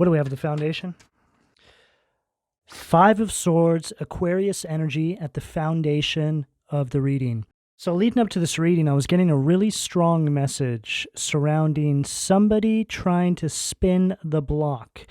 What do we have at the foundation? Five of Swords, Aquarius energy at the foundation of the reading. So leading up to this reading, I was getting a really strong message surrounding somebody trying to spin the block.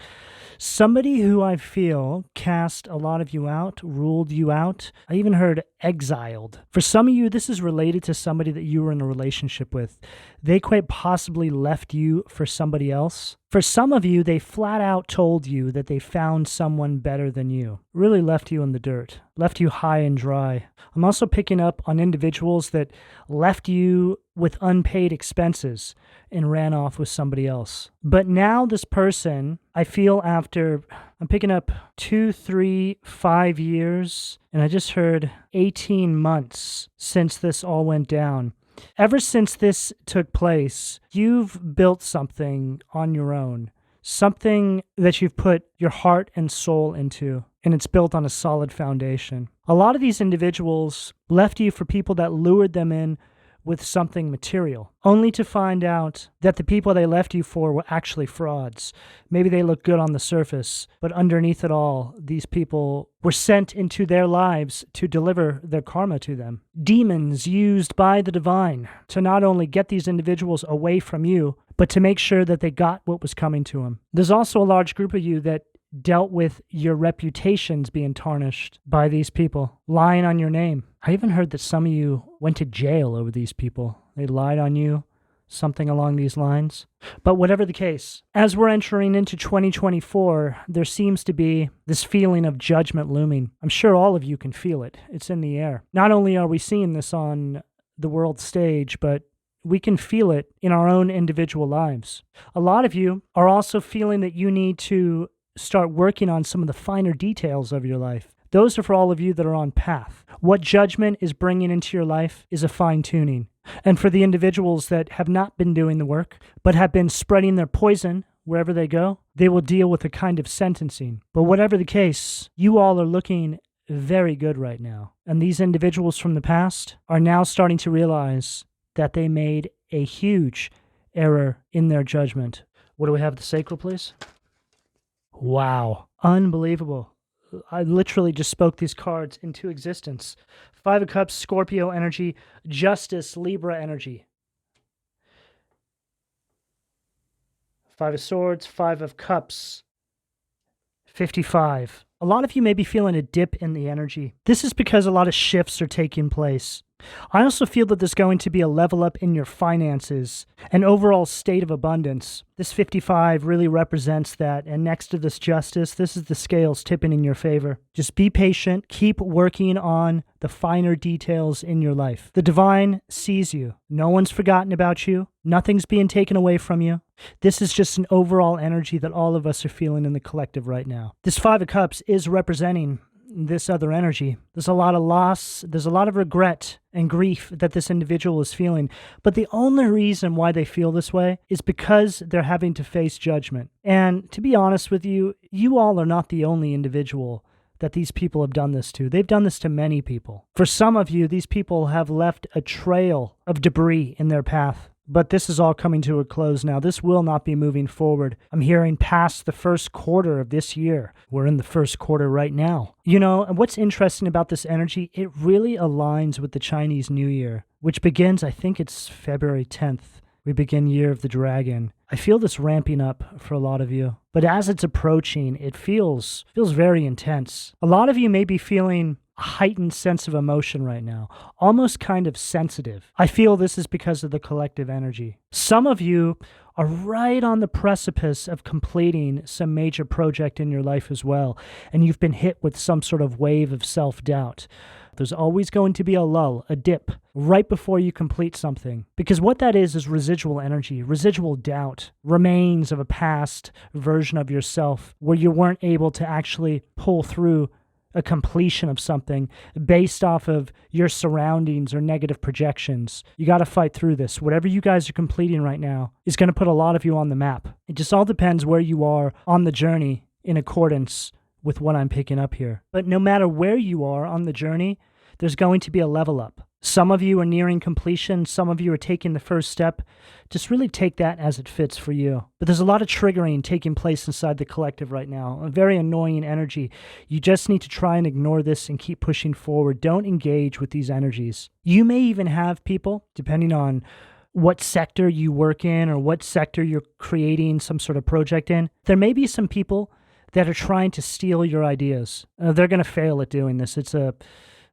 Somebody who I feel cast a lot of you out, ruled you out. I even heard exiled. For some of you, this is related to somebody that you were in a relationship with. They quite possibly left you for somebody else. For some of you, they flat out told you that they found someone better than you. Really left you in the dirt, left you high and dry. I'm also picking up on individuals that left you with unpaid expenses and ran off with somebody else. But now this person, I feel after, I'm picking up 2, 3, 5 years, and I just heard 18 months since this all went down. Ever since this took place, you've built something on your own, something that you've put your heart and soul into, and it's built on a solid foundation. A lot of these individuals left you for people that lured them in with something material, only to find out that the people they left you for were actually frauds. Maybe they look good on the surface, but underneath it all, these people were sent into their lives to deliver their karma to them. Demons used by the divine to not only get these individuals away from you, but to make sure that they got what was coming to them. There's also a large group of you that dealt with your reputations being tarnished by these people, lying on your name. I even heard that some of you went to jail over these people. They lied on you, something along these lines. But whatever the case, as we're entering into 2024, there seems to be this feeling of judgment looming. I'm sure all of you can feel it. It's in the air. Not only are we seeing this on the world stage, but we can feel it in our own individual lives. A lot of you are also feeling that you need to start working on some of the finer details of your life. Those are for all of you that are on path. What judgment is bringing into your life is a fine-tuning. And for the individuals that have not been doing the work, but have been spreading their poison wherever they go, they will deal with a kind of sentencing. But whatever the case, you all are looking very good right now. And these individuals from the past are now starting to realize that they made a huge error in their judgment. What do we have at the sacral, please? Wow. Unbelievable. I literally just spoke these cards into existence. 5 of Cups, Scorpio energy, Justice, Libra energy. 5 of Swords, 5 of Cups, 55. A lot of you may be feeling a dip in the energy. This is because a lot of shifts are taking place. I also feel that there's going to be a level up in your finances, an overall state of abundance. This 55 really represents that, and next to this justice, this is the scales tipping in your favor. Just be patient, keep working on the finer details in your life. The divine sees you. No one's forgotten about you. Nothing's being taken away from you. This is just an overall energy that all of us are feeling in the collective right now. This 5 of Cups is representing this other energy. There's a lot of loss, there's a lot of regret and grief that this individual is feeling. But the only reason why they feel this way is because they're having to face judgment. And to be honest with you, you all are not the only individual that these people have done this to. They've done this to many people. For some of you, these people have left a trail of debris in their path. But this is all coming to a close now. This will not be moving forward. I'm hearing past the first quarter of this year. We're in the first quarter right now. You know, and what's interesting about this energy, it really aligns with the Chinese New Year, which begins, I think it's February 10th. We begin Year of the Dragon. I feel this ramping up for a lot of you. But as it's approaching, it feels very intense. A lot of you may be feeling a heightened sense of emotion right now, almost kind of sensitive. I feel this is because of the collective energy. Some of you are right on the precipice of completing some major project in your life as well, and you've been hit with some sort of wave of self-doubt. There's always going to be a lull, a dip, right before you complete something. Because what that is residual energy, residual doubt, remains of a past version of yourself where you weren't able to actually pull through a completion of something based off of your surroundings or negative projections. You got to fight through this. Whatever you guys are completing right now is going to put a lot of you on the map. It just all depends where you are on the journey in accordance with what I'm picking up here. But no matter where you are on the journey, there's going to be a level up. Some of you are nearing completion. Some of you are taking the first step. Just really take that as it fits for you. But there's a lot of triggering taking place inside the collective right now, a very annoying energy. You just need to try and ignore this and keep pushing forward. Don't engage with these energies. You may even have people, depending on what sector you work in or what sector you're creating some sort of project in, there may be some people that are trying to steal your ideas. They're going to fail at doing this. It's a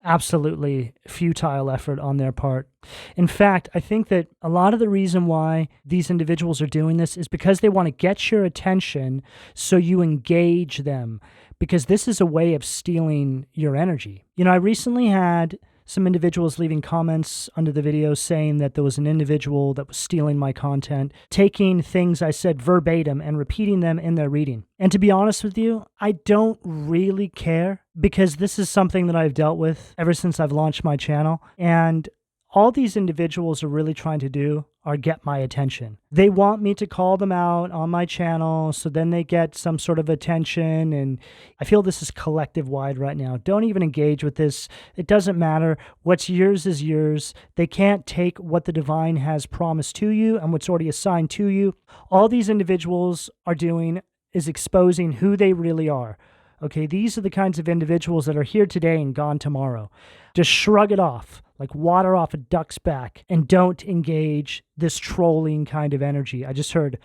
absolutely futile effort on their part. In fact, I think that a lot of the reason why these individuals are doing this is because they want to get your attention so you engage them, because this is a way of stealing your energy. You know, I recently had some individuals leaving comments under the video saying that there was an individual that was stealing my content, taking things I said verbatim and repeating them in their reading. And to be honest with you, I don't really care, because this is something that I've dealt with ever since I've launched my channel. And all these individuals are really trying to do are get my attention. They want me to call them out on my channel, so then they get some sort of attention, and I feel this is collective-wide right now. Don't even engage with this. It doesn't matter. What's yours is yours. They can't take what the divine has promised to you and what's already assigned to you. All these individuals are doing is exposing who they really are. Okay, these are the kinds of individuals that are here today and gone tomorrow. Just shrug it off, like water off a duck's back, and don't engage this trolling kind of energy. I just heard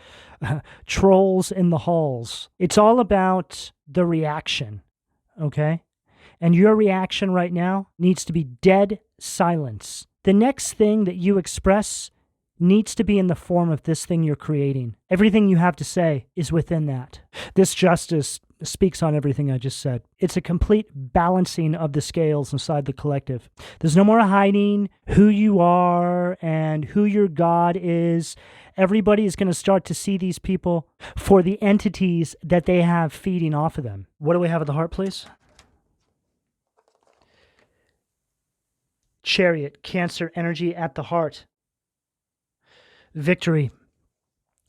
trolls in the halls. It's all about the reaction, okay? And your reaction right now needs to be dead silence. The next thing that you express needs to be in the form of this thing you're creating. Everything you have to say is within that. This justice speaks on everything I just said. It's a complete balancing of the scales inside the collective. There's no more hiding who you are and who your God is. Everybody is going to start to see these people for the entities that they have feeding off of them. What do we have at the heart, please? Chariot, Cancer energy at the heart. Victory.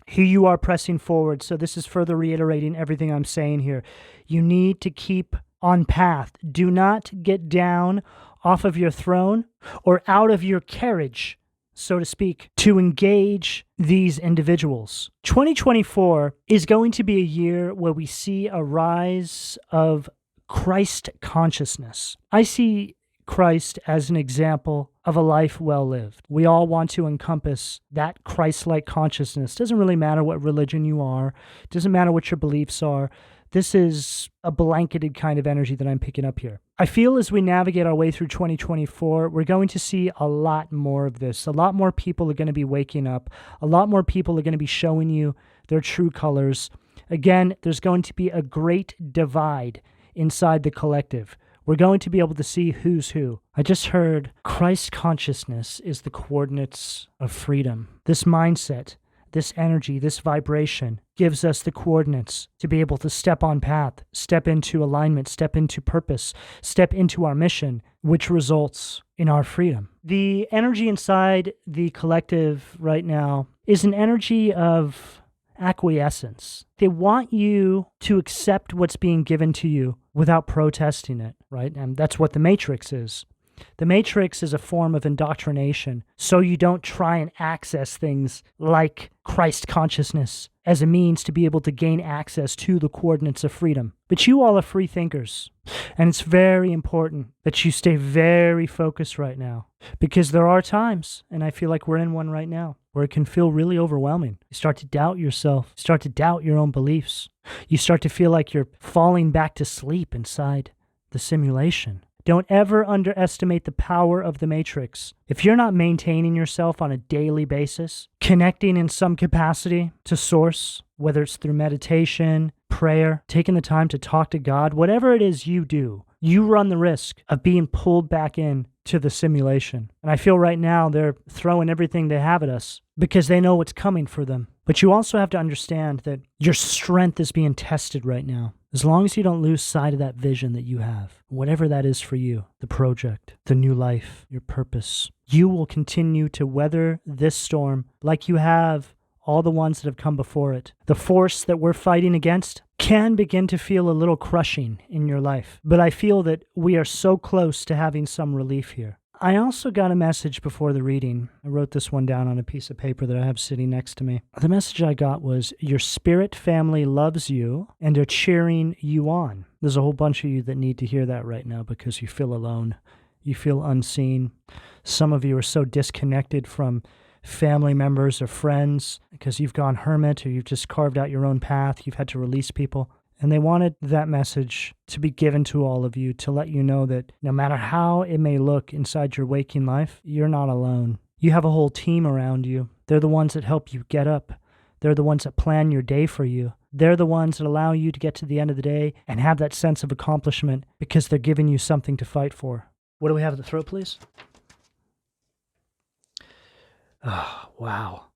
Here you are pressing forward. So this is further reiterating everything I'm saying here. You need to keep on path. Do not get down off of your throne or out of your carriage, so to speak, to engage these individuals. 2024 is going to be a year where we see a rise of Christ consciousness. I see Christ as an example of a life well lived. We all want to encompass that Christ-like consciousness. Doesn't really matter what religion you are. Doesn't matter what your beliefs are. This is a blanketed kind of energy that I'm picking up here. I feel as we navigate our way through 2024, we're going to see a lot more of this. A lot more people are going to be waking up. A lot more people are going to be showing you their true colors. Again, there's going to be a great divide inside the collective. We're going to be able to see who's who. I just heard Christ consciousness is the coordinates of freedom. This mindset, this energy, this vibration gives us the coordinates to be able to step on path, step into alignment, step into purpose, step into our mission, which results in our freedom. The energy inside the collective right now is an energy of acquiescence. They want you to accept what's being given to you without protesting it, right? And that's what the Matrix is. The Matrix is a form of indoctrination, so you don't try and access things like Christ consciousness as a means to be able to gain access to the coordinates of freedom. But you all are free thinkers, and it's very important that you stay very focused right now, because there are times, and I feel like we're in one right now, where it can feel really overwhelming. You start to doubt yourself, you start to doubt your own beliefs. You start to feel like you're falling back to sleep inside the simulation. Don't ever underestimate the power of the Matrix. If you're not maintaining yourself on a daily basis, connecting in some capacity to Source, whether it's through meditation, prayer, taking the time to talk to God, whatever it is you do, you run the risk of being pulled back in to the simulation. And I feel right now they're throwing everything they have at us because they know what's coming for them. But you also have to understand that your strength is being tested right now. As long as you don't lose sight of that vision that you have, whatever that is for you, the project, the new life, your purpose, you will continue to weather this storm like you have all the ones that have come before it. The force that we're fighting against can begin to feel a little crushing in your life, but I feel that we are so close to having some relief here. I also got a message before the reading. I wrote this one down on a piece of paper that I have sitting next to me. The message I got was, your spirit family loves you and are cheering you on. There's a whole bunch of you that need to hear that right now because you feel alone. You feel unseen. Some of you are so disconnected from family members or friends because you've gone hermit or you've just carved out your own path. You've had to release people. And they wanted that message to be given to all of you to let you know that no matter how it may look inside your waking life, you're not alone. You have a whole team around you. They're the ones that help you get up. They're the ones that plan your day for you. They're the ones that allow you to get to the end of the day and have that sense of accomplishment because they're giving you something to fight for. What do we have at the throat, please? Oh, wow.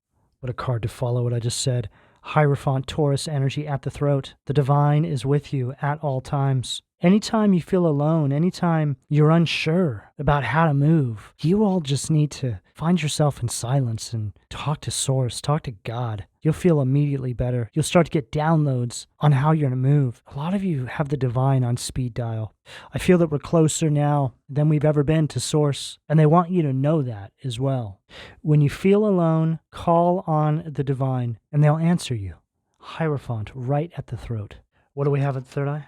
What a card to follow what I just said. Hierophant Taurus energy at the throat. The divine is with you at all times. Anytime you feel alone, anytime you're unsure about how to move, you all just need to find yourself in silence and talk to Source, talk to God. You'll feel immediately better. You'll start to get downloads on how you're going to move. A lot of you have the divine on speed dial. I feel that we're closer now than we've ever been to Source, and they want you to know that as well. When you feel alone, call on the divine, and they'll answer you. Hierophant right at the throat. What do we have at the third eye?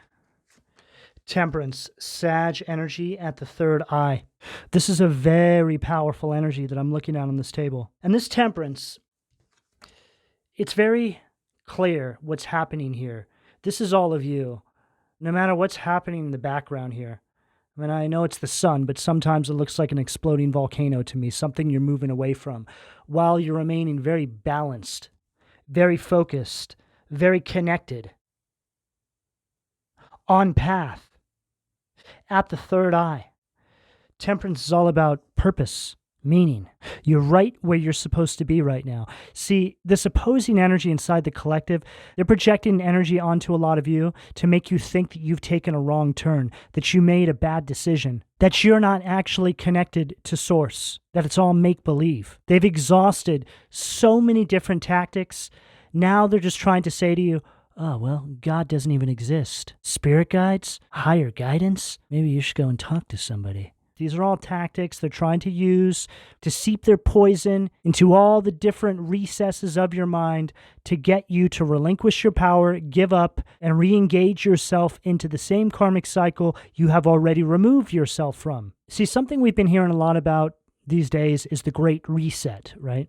Temperance, Sag energy at the third eye. This is a very powerful energy that I'm looking at on this table. And this temperance, it's very clear what's happening here. This is all of you. No matter what's happening in the background here. I mean, I know it's the sun, but sometimes it looks like an exploding volcano to me, something you're moving away from, while you're remaining very balanced, very focused, very connected, on path. At the third eye. Temperance is all about purpose, meaning. You're right where you're supposed to be right now. See, this opposing energy inside the collective, they're projecting energy onto a lot of you to make you think that you've taken a wrong turn, that you made a bad decision, that you're not actually connected to Source, that it's all make-believe. They've exhausted so many different tactics. Now they're just trying to say to you, oh, well, God doesn't even exist. Spirit guides? Higher guidance? Maybe you should go and talk to somebody. These are all tactics they're trying to use to seep their poison into all the different recesses of your mind to get you to relinquish your power, give up, and re-engage yourself into the same karmic cycle you have already removed yourself from. See, something we've been hearing a lot about these days is the Great Reset, right?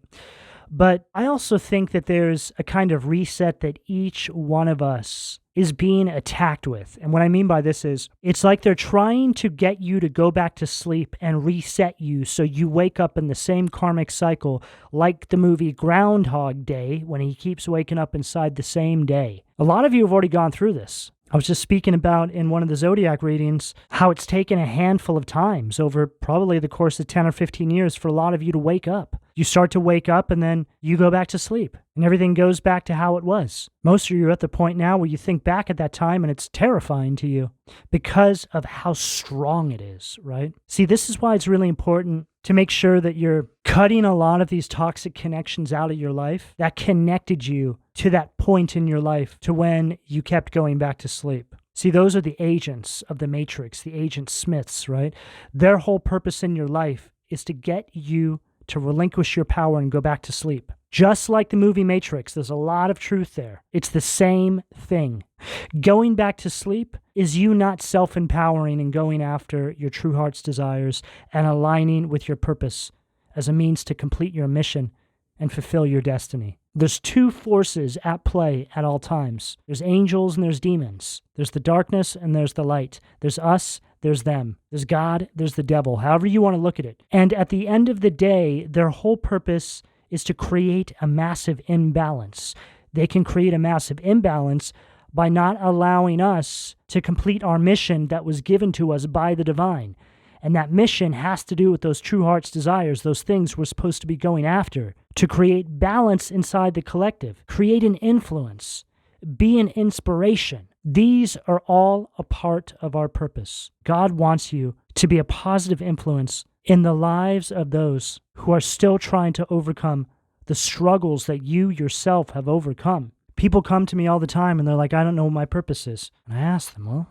But I also think that there's a kind of reset that each one of us is being attacked with. And what I mean by this is, it's like they're trying to get you to go back to sleep and reset you so you wake up in the same karmic cycle, like the movie Groundhog Day, when he keeps waking up inside the same day. A lot of you have already gone through this. I was just speaking about in one of the zodiac readings how it's taken a handful of times over probably the course of 10 or 15 years for a lot of you to wake up. You start to wake up and then you go back to sleep and everything goes back to how it was. Most of you are at the point now where you think back at that time and it's terrifying to you because of how strong it is, right? See, this is why it's really important to make sure that you're cutting a lot of these toxic connections out of your life that connected you to that point in your life to when you kept going back to sleep. See, those are the agents of the Matrix, the agent Smiths, right? Their whole purpose in your life is to get you to relinquish your power and go back to sleep. Just like the movie Matrix, there's a lot of truth there. It's the same thing. Going back to sleep is you not self-empowering and going after your true heart's desires and aligning with your purpose as a means to complete your mission and fulfill your destiny. There's two forces at play at all times. There's angels and there's demons. There's the darkness and there's the light. There's us, there's them. There's God, there's the devil, however you want to look at it. And at the end of the day, their whole purpose is to create a massive imbalance. They can create a massive imbalance by not allowing us to complete our mission that was given to us by the divine. And that mission has to do with those true heart's desires, those things we're supposed to be going after, to create balance inside the collective, create an influence, be an inspiration. These are all a part of our purpose. God wants you to be a positive influence in the lives of those who are still trying to overcome the struggles that you yourself have overcome. People come to me all the time and they're like, I don't know what my purpose is. And I ask them, well,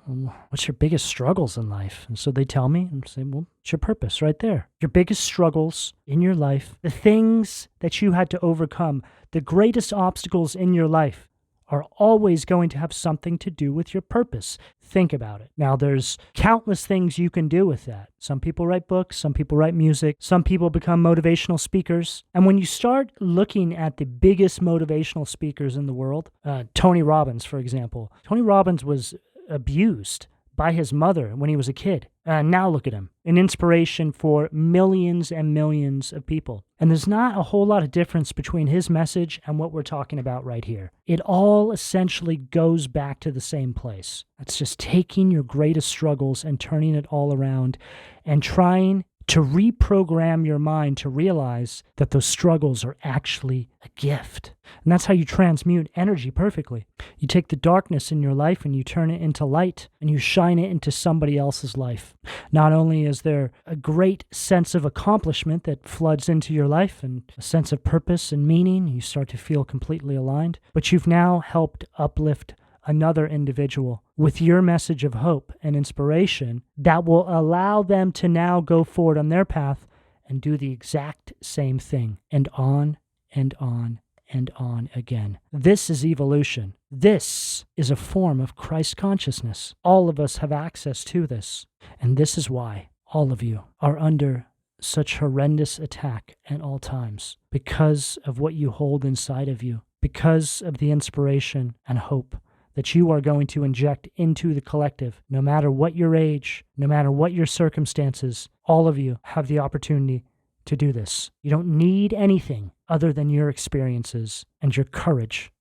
what's your biggest struggles in life? And so they tell me and say, well, it's your purpose right there. Your biggest struggles in your life, the things that you had to overcome, the greatest obstacles in your life are always going to have something to do with your purpose. Think about it. Now, there's countless things you can do with that. Some people write books, some people write music, some people become motivational speakers. And when you start looking at the biggest motivational speakers in the world, Tony Robbins, for example. Tony Robbins was abused by his mother when he was a kid. Now look at him, an inspiration for millions and millions of people. And there's not a whole lot of difference between his message and what we're talking about right here. It all essentially goes back to the same place. It's just taking your greatest struggles and turning it all around and trying to reprogram your mind to realize that those struggles are actually a gift. And that's how you transmute energy perfectly. You take the darkness in your life and you turn it into light and you shine it into somebody else's life. Not only is there a great sense of accomplishment that floods into your life and a sense of purpose and meaning, you start to feel completely aligned, but you've now helped uplift another individual with your message of hope and inspiration that will allow them to now go forward on their path and do the exact same thing, and on and on and on again. This is evolution. This is a form of Christ consciousness. All of us have access to this, and this is why all of you are under such horrendous attack at all times, because of what you hold inside of you, because of the inspiration and hope that you are going to inject into the collective. No matter what your age, no matter what your circumstances, all of you have the opportunity to do this. You don't need anything other than your experiences and your courage.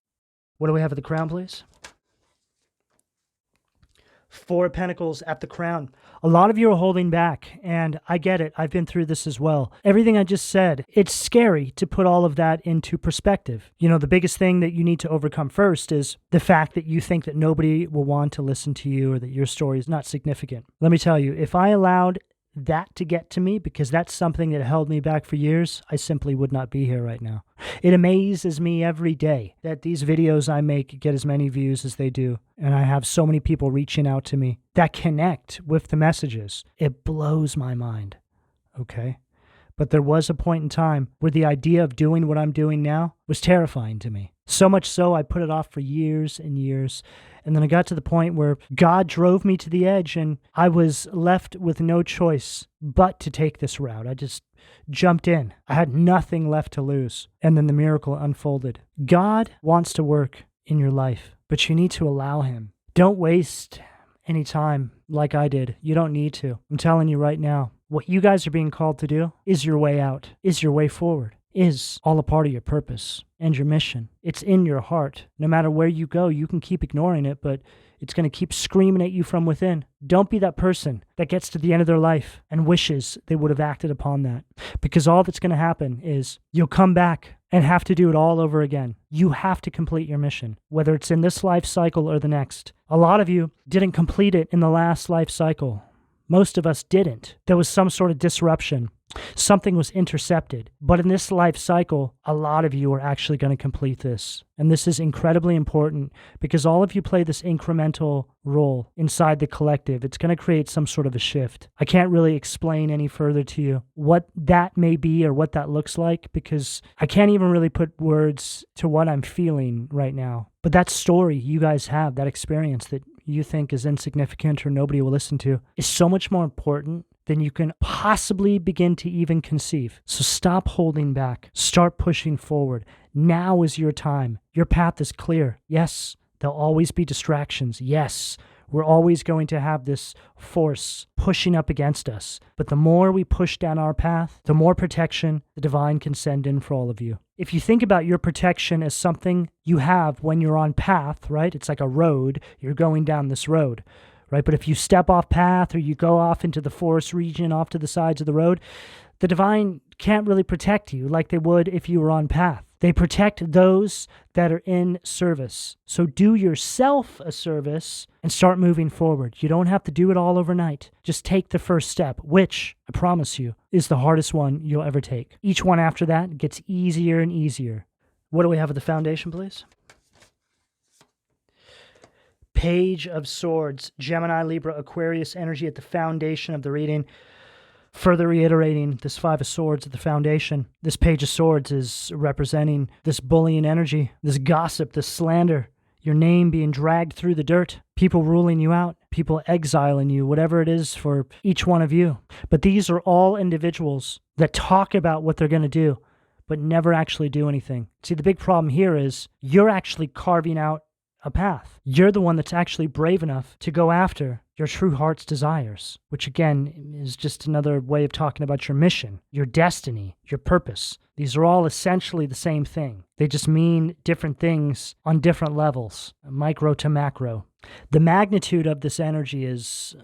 What do we have at the crown, please? Four of Pentacles at the crown. A lot of you are holding back, and I get it. I've been through this as well. Everything I just said, it's scary to put all of that into perspective. You know, the biggest thing that you need to overcome first is the fact that you think that nobody will want to listen to you or that your story is not significant. Let me tell you, if I allowed that to get to me, because that's something that held me back for years, I simply would not be here right now. It amazes me every day that these videos I make get as many views as they do, and I have so many people reaching out to me that connect with the messages. It blows my mind, okay? But there was a point in time where the idea of doing what I'm doing now was terrifying to me. So much so, I put it off for years and years. And then I got to the point where God drove me to the edge and I was left with no choice but to take this route. I just jumped in. I had nothing left to lose. And then the miracle unfolded. God wants to work in your life, but you need to allow him. Don't waste any time like I did. You don't need to. I'm telling you right now, what you guys are being called to do is your way out, is your way forward, is all a part of your purpose and your mission. It's in your heart. No matter where you go, you can keep ignoring it, but it's going to keep screaming at you from within. Don't be that person that gets to the end of their life and wishes they would have acted upon that, because all that's going to happen is you'll come back and have to do it all over again. You have to complete your mission, whether it's in this life cycle or the next. A lot of you didn't complete it in the last life cycle. Most of us didn't. There was some sort of disruption. Something was intercepted. But in this life cycle, a lot of you are actually going to complete this. And this is incredibly important because all of you play this incremental role inside the collective. It's going to create some sort of a shift. I can't really explain any further to you what that may be or what that looks like because I can't even really put words to what I'm feeling right now. But that story you guys have, that experience that you think is insignificant or nobody will listen to, is so much more important than you can possibly begin to even conceive. So stop holding back. Start pushing forward. Now is your time. Your path is clear. Yes, there'll always be distractions. Yes, we're always going to have this force pushing up against us. But the more we push down our path, the more protection the divine can send in for all of you. If you think about your protection as something you have when you're on path, right? It's like a road. You're going down this road, right? But if you step off path or you go off into the forest region, off to the sides of the road, the divine can't really protect you like they would if you were on path. They protect those that are in service. So do yourself a service and start moving forward. You don't have to do it all overnight. Just take the first step, which, I promise you, is the hardest one you'll ever take. Each one after that gets easier and easier. What do we have at the foundation, please? Page of Swords, Gemini, Libra, Aquarius energy at the foundation of the reading. Further reiterating this Five of Swords at the foundation. This Page of Swords is representing this bullying energy, this gossip, this slander, your name being dragged through the dirt, people ruling you out, people exiling you, whatever it is for each one of you. But these are all individuals that talk about what they're going to do, but never actually do anything. See, the big problem here is you're actually carving out a path. You're the one that's actually brave enough to go after your true heart's desires, which again is just another way of talking about your mission, your destiny, your purpose. These are all essentially the same thing. They just mean different things on different levels, micro to macro. The magnitude of this energy is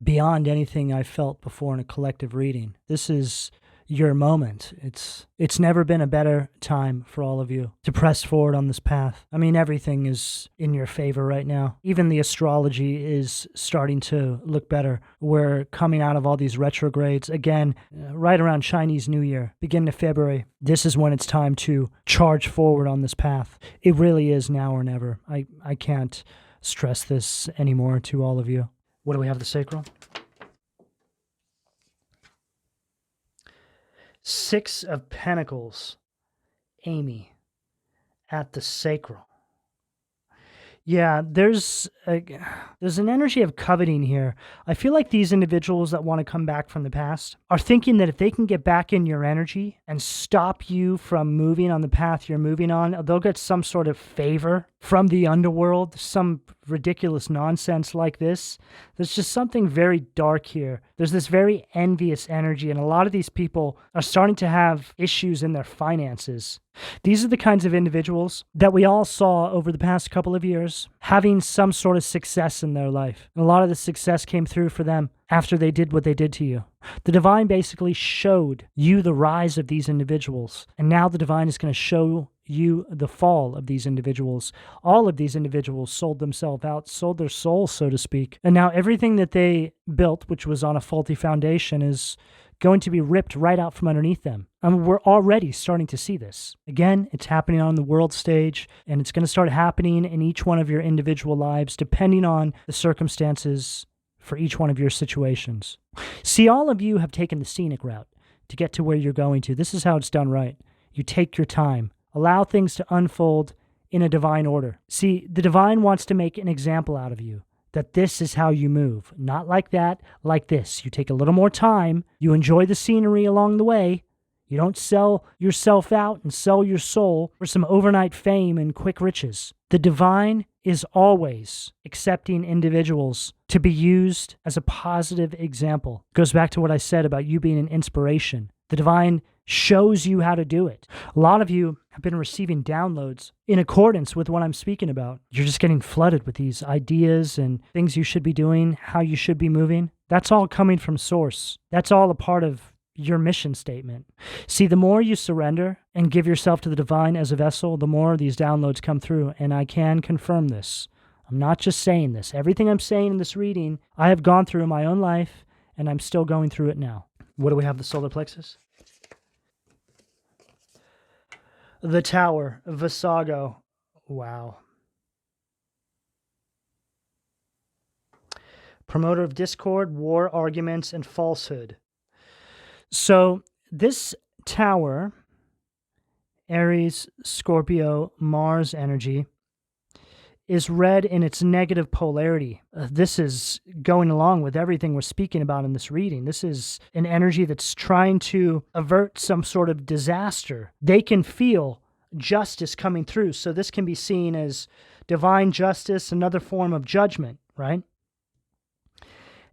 beyond anything I've felt before in a collective reading. This is your moment. It's never been a better time for all of you to press forward on this path. I mean, everything is in your favor right now. Even the astrology is starting to look better. We're coming out of all these retrogrades. Again, right around Chinese New Year, beginning of February, this is when it's time to charge forward on this path. It really is now or never. I can't stress this anymore to all of you. What do we have, the sacral? Six of Pentacles, Amy, at the sacral. Yeah, there's an energy of coveting here. I feel like these individuals that want to come back from the past are thinking that if they can get back in your energy and stop you from moving on the path you're moving on, they'll get some sort of favor from the underworld, some ridiculous nonsense like this. There's just something very dark here. There's this very envious energy, and a lot of these people are starting to have issues in their finances. These are the kinds of individuals that we all saw over the past couple of years having some sort of success in their life. And a lot of the success came through for them after they did what they did to you. The divine basically showed you the rise of these individuals, and now the divine is going to show you the fall of these individuals. All of these individuals sold themselves out, sold their soul, so to speak. And now everything that they built, which was on a faulty foundation, is going to be ripped right out from underneath them. I mean, we're already starting to see this. Again, it's happening on the world stage, and it's going to start happening in each one of your individual lives, depending on the circumstances for each one of your situations. See, all of you have taken the scenic route to get to where you're going to. This is how it's done right. You take your time. Allow things to unfold in a divine order. See, the divine wants to make an example out of you, that this is how you move. Not like that, like this. You take a little more time. You enjoy the scenery along the way. You don't sell yourself out and sell your soul for some overnight fame and quick riches. The divine is always accepting individuals to be used as a positive example. It goes back to what I said about you being an inspiration. The divine shows you how to do it. A lot of you have been receiving downloads in accordance with what I'm speaking about. You're just getting flooded with these ideas and things you should be doing, how you should be moving. That's all coming from source. That's all a part of your mission statement. See, the more you surrender and give yourself to the divine as a vessel, the more these downloads come through. And I can confirm this. I'm not just saying this. Everything I'm saying in this reading, I have gone through in my own life, and I'm still going through it now. What do we have, the solar plexus? The Tower, Visago. Wow. Promoter of discord, war, arguments, and falsehood. So this Tower, Aries, Scorpio, Mars energy, is read in its negative polarity. This is going along with everything we're speaking about in this reading. This is an energy that's trying to avert some sort of disaster. They can feel justice coming through. So this can be seen as divine justice, another form of judgment, right?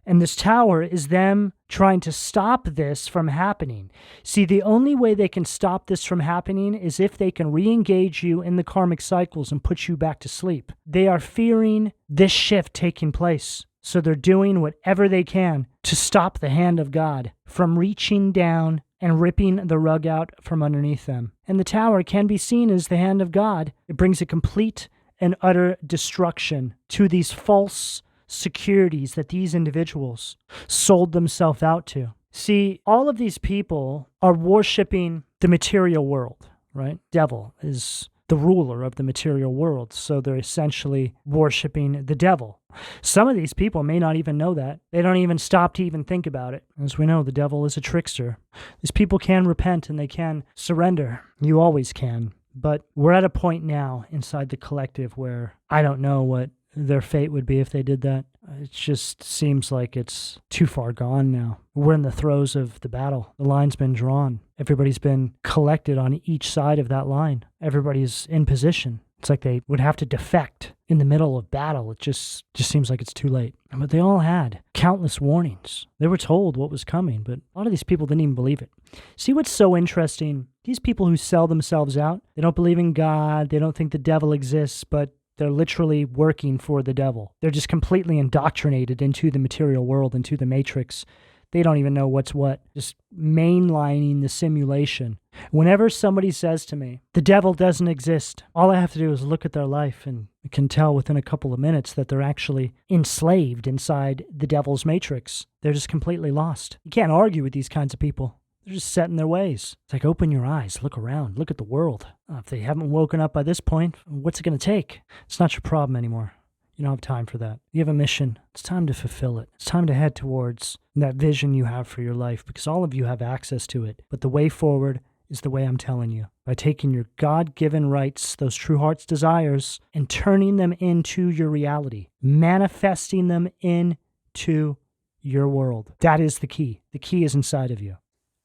And this Tower is them trying to stop this from happening. See, the only way they can stop this from happening is if they can re-engage you in the karmic cycles and put you back to sleep. They are fearing this shift taking place. So they're doing whatever they can to stop the hand of God from reaching down and ripping the rug out from underneath them. And the Tower can be seen as the hand of God. It brings a complete and utter destruction to these false securities that these individuals sold themselves out to. See, all of these people are worshiping the material world, right? Devil is the ruler of the material world. So they're essentially worshiping the devil. Some of these people may not even know that. They don't even stop to even think about it. As we know, the devil is a trickster. These people can repent and they can surrender. You always can. But we're at a point now inside the collective where I don't know what their fate would be if they did that. It just seems like it's too far gone now. We're in the throes of the battle. The line's been drawn. Everybody's been collected on each side of that line. Everybody's in position. It's like they would have to defect in the middle of battle. It just seems like it's too late. But they all had countless warnings. They were told what was coming, but a lot of these people didn't even believe it. See what's so interesting? These people who sell themselves out, they don't believe in God, they don't think the devil exists, but they're literally working for the devil. They're just completely indoctrinated into the material world, into the matrix. They don't even know what's what, just mainlining the simulation. Whenever somebody says to me, the devil doesn't exist, all I have to do is look at their life and I can tell within a couple of minutes that they're actually enslaved inside the devil's matrix. They're just completely lost. You can't argue with these kinds of people. They're just set in their ways. It's like, open your eyes, look around, look at the world. If they haven't woken up by this point, what's it going to take? It's not your problem anymore. You don't have time for that. You have a mission. It's time to fulfill it. It's time to head towards that vision you have for your life because all of you have access to it. But the way forward is the way I'm telling you. By taking your God-given rights, those true heart's desires, and turning them into your reality, manifesting them into your world. That is the key. The key is inside of you.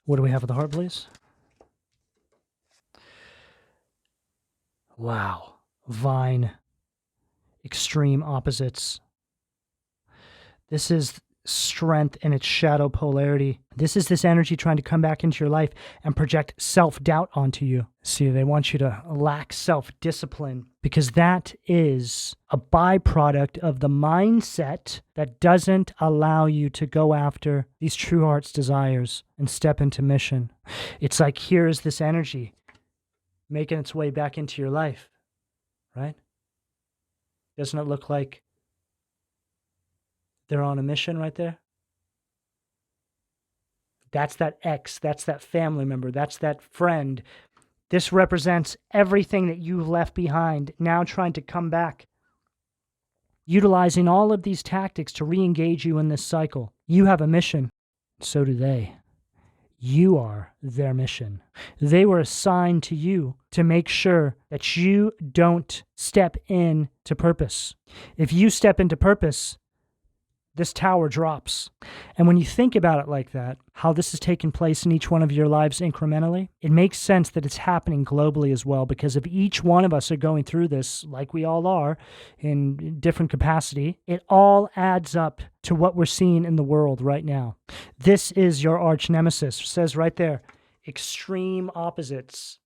What do we have at the heart, please? Wow. Vine. Extreme opposites. This is strength in its shadow polarity. This is this energy trying to come back into your life and project self-doubt onto you. See, they want you to lack self-discipline because that is a byproduct of the mindset that doesn't allow you to go after these true heart's desires and step into mission. It's like here's this energy making its way back into your life, right? Doesn't it look like they're on a mission right there? That's that ex, that's that family member, that's that friend. This represents everything that you've left behind, now trying to come back. Utilizing all of these tactics to re-engage you in this cycle. You have a mission. So do they. You are their mission. They were assigned to you to make sure that you don't step into purpose. If you step into purpose, this tower drops. And when you think about it like that, how this is taking place in each one of your lives incrementally, it makes sense that it's happening globally as well, because if each one of us are going through this, like we all are, in different capacity, it all adds up to what we're seeing in the world right now. This is your arch nemesis. It says right there, extreme opposites.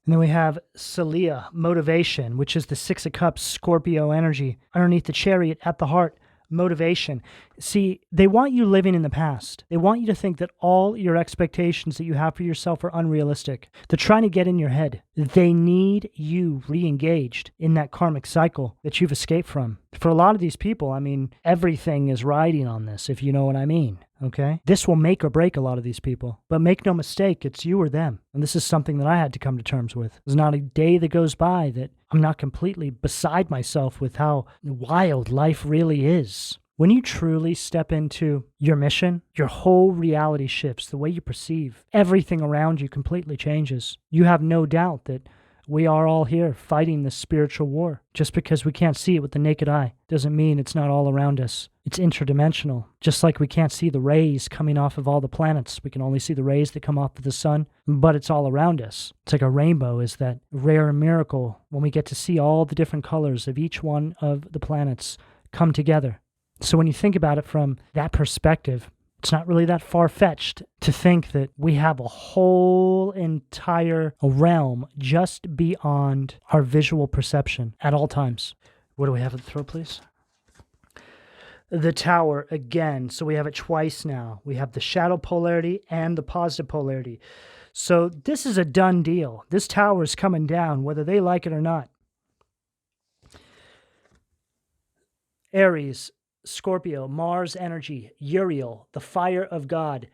And then we have Celia, motivation, which is the Six of Cups, Scorpio energy. Underneath the Chariot at the heart, motivation. See, they want you living in the past. They want you to think that all your expectations that you have for yourself are unrealistic. They're trying to get in your head. They need you re-engaged in that karmic cycle that you've escaped from. For a lot of these people, I mean, everything is riding on this, if you know what I mean. Okay? This will make or break a lot of these people. But make no mistake, it's you or them. And this is something that I had to come to terms with. There's not a day that goes by that I'm not completely beside myself with how wild life really is. When you truly step into your mission, your whole reality shifts. The way you perceive everything around you completely changes. You have no doubt that we are all here fighting this spiritual war. Just because we can't see it with the naked eye doesn't mean it's not all around us. It's interdimensional. Just like we can't see the rays coming off of all the planets. We can only see the rays that come off of the sun, but it's all around us. It's like a rainbow is that rare miracle when we get to see all the different colors of each one of the planets come together. So when you think about it from that perspective, it's not really that far-fetched to think that we have a whole entire realm just beyond our visual perception at all times. What do we have at the throat, please? The Tower again. So we have it twice now. We have the shadow polarity and the positive polarity. So this is a done deal. This tower is coming down, whether they like it or not. Aries, Scorpio, Mars energy, Uriel, the fire of God,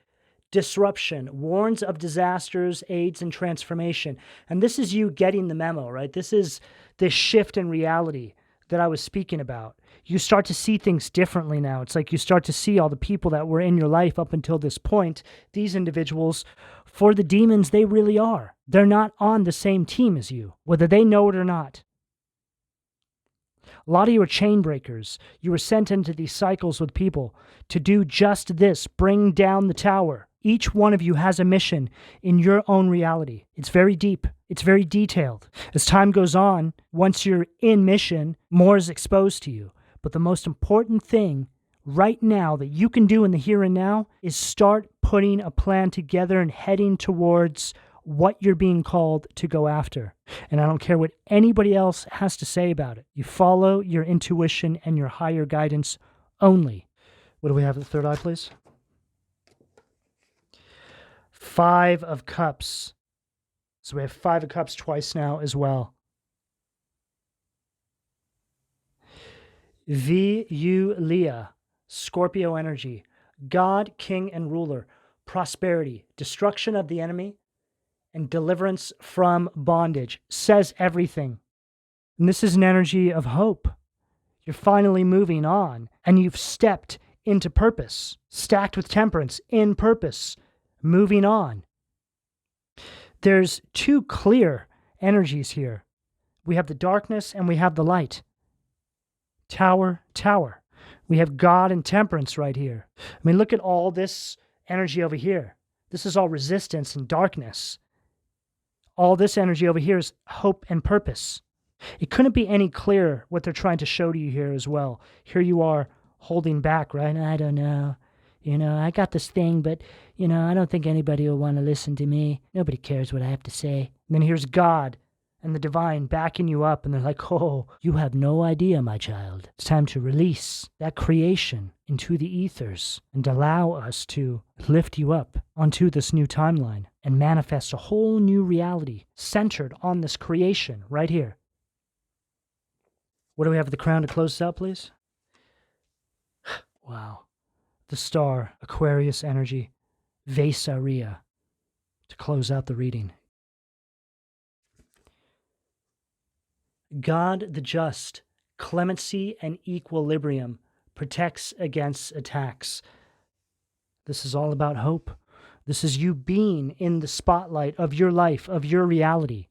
disruption, warns of disasters, aids in transformation. And this is you getting the memo, right? This is this shift in reality that I was speaking about. You start to see things differently now. It's like you start to see all the people that were in your life up until this point, these individuals, for the demons they really are. They're not on the same team as you, whether they know it or not. A lot of you are chain breakers. You were sent into these cycles with people to do just this, bring down the tower. Each one of you has a mission in your own reality. It's very deep. It's very detailed. As time goes on, once you're in mission, more is exposed to you. But the most important thing right now that you can do in the here and now is start putting a plan together and heading towards what you're being called to go after. And I don't care what anybody else has to say about it. You follow your intuition and your higher guidance only. What do we have at the third eye, please? 5 of Cups. So we have 5 of Cups twice now as well. Leah, Scorpio energy, God, King, and Ruler, prosperity, destruction of the enemy, and deliverance from bondage. Says everything. And this is an energy of hope. You're finally moving on, and you've stepped into purpose, stacked with temperance, in purpose, moving on. There's 2 clear energies here. We have the darkness and we have the light. Tower, tower. We have God and temperance right here. I mean, look at all this energy over here. This is all resistance and darkness. All this energy over here is hope and purpose. It couldn't be any clearer what they're trying to show to you here as well. Here you are holding back, right? I don't know. I got this thing, but, I don't think anybody will want to listen to me. Nobody cares what I have to say. And then here's God and the divine backing you up, and they're like, oh, you have no idea, my child. It's time to release that creation into the ethers and allow us to lift you up onto this new timeline and manifest a whole new reality centered on this creation right here. What do we have at the crown to close this out, please? Wow. The star, Aquarius energy, Vesaria, to close out the reading. God the just, clemency and equilibrium, protects against attacks. This is all about hope. This is you being in the spotlight of your life, of your reality.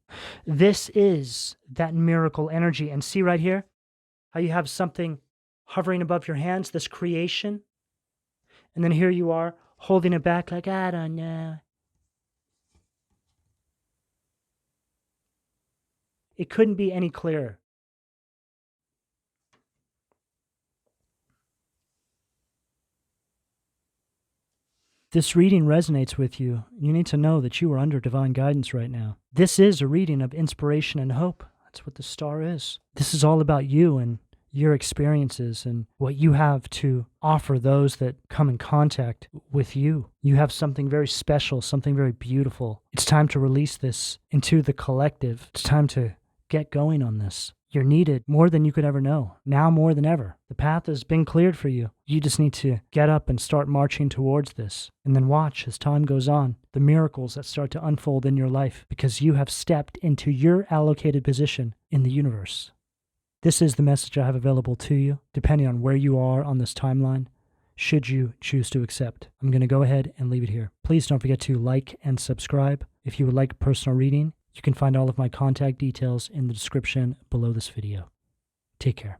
This is that miracle energy. And see right here how you have something hovering above your hands, this creation. And then here you are holding it back like, I don't know. It couldn't be any clearer. This reading resonates with you. You need to know that you are under divine guidance right now. This is a reading of inspiration and hope. That's what the star is. This is all about you and your experiences and what you have to offer those that come in contact with you. You have something very special, something very beautiful. It's time to release this into the collective. It's time to get going on this. You're needed more than you could ever know. Now more than ever. The path has been cleared for you. You just need to get up and start marching towards this. And then watch as time goes on, the miracles that start to unfold in your life because you have stepped into your allocated position in the universe. This is the message I have available to you, depending on where you are on this timeline, should you choose to accept. I'm going to go ahead and leave it here. Please don't forget to like and subscribe. If you would like a personal reading, you can find all of my contact details in the description below this video. Take care.